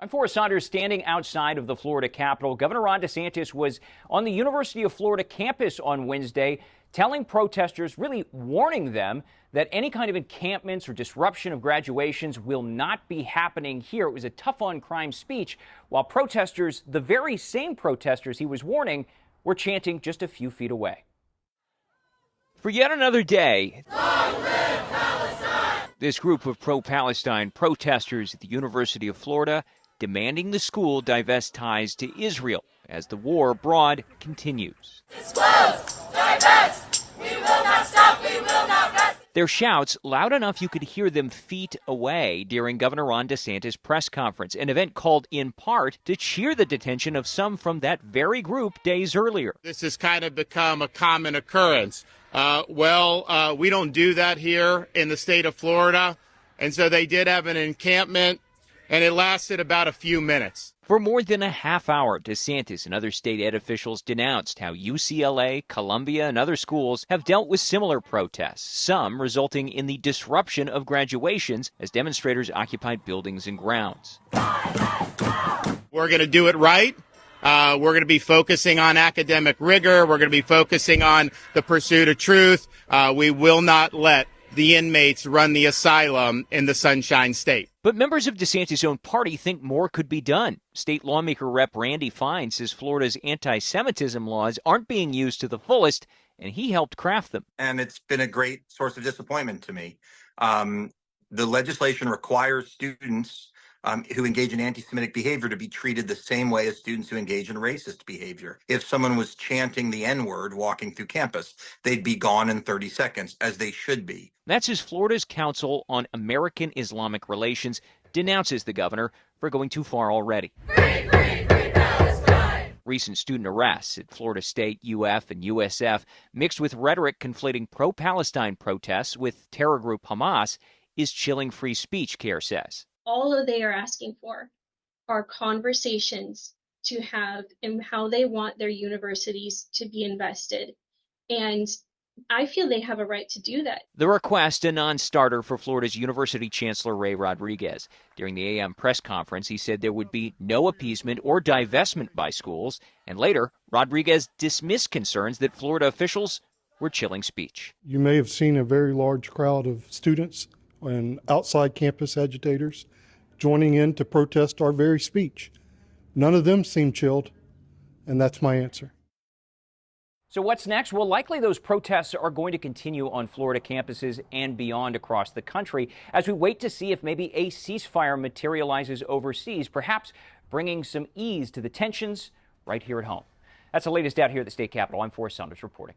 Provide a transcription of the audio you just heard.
I'm Forrest Saunders, standing outside of the Florida Capitol. Governor Ron DeSantis was on the University of Florida campus on Wednesday, telling protesters, really warning them that any kind of encampments or disruption of graduations will not be happening here. It was a tough on crime speech, while protesters, the very same protesters he was warning, were chanting just a few feet away. For yet another day, this group of pro-Palestine protesters at the University of Florida demanding the school divest ties to Israel as the war abroad continues. Disclose, divest, we will not stop, we will not rest. Their shouts loud enough you could hear them feet away during Governor Ron DeSantis' press conference, an event called in part to cheer the detention of some from that very group days earlier. This has kind of become a common occurrence. We don't do that here in the state of Florida, and so they did have an encampment, and it lasted about a few minutes. For more than a half hour, DeSantis and other state ed officials denounced how UCLA, Columbia, and other schools have dealt with similar protests, some resulting in the disruption of graduations as demonstrators occupied buildings and grounds. We're going to do it right. We're going to be focusing on academic rigor. We're going to be focusing on the pursuit of truth. We will not let the inmates run the asylum in the Sunshine State. But members of DeSantis' own party think more could be done. State lawmaker Rep. Randy Fine says Florida's anti-Semitism laws aren't being used to the fullest, and he helped craft them. And it's been a great source of disappointment to me. The legislation requires students who engage in anti-Semitic behavior to be treated the same way as students who engage in racist behavior. If someone was chanting the N-word walking through campus, they'd be gone in 30 seconds, as they should be. That's as Florida's Council on American Islamic Relations denounces the governor for going too far already. Free, free, free Palestine! Recent student arrests at Florida State, UF, and USF, mixed with rhetoric conflating pro-Palestine protests with terror group Hamas, is chilling free speech, CARE says. All they are asking for are conversations to have in how they want their universities to be invested. And I feel they have a right to do that. The request, a non-starter for Florida's University Chancellor Ray Rodriguez. During the AM press conference, he said there would be no appeasement or divestment by schools. And later, Rodriguez dismissed concerns that Florida officials were chilling speech. You may have seen a very large crowd of students and outside campus agitators joining in to protest our very speech. None of them seem chilled, and that's my answer. So what's next? Well, likely those protests are going to continue on Florida campuses and beyond across the country as we wait to see if maybe a ceasefire materializes overseas, perhaps bringing some ease to the tensions right here at home. That's the latest out here at the state capitol. I'm Forrest Saunders reporting.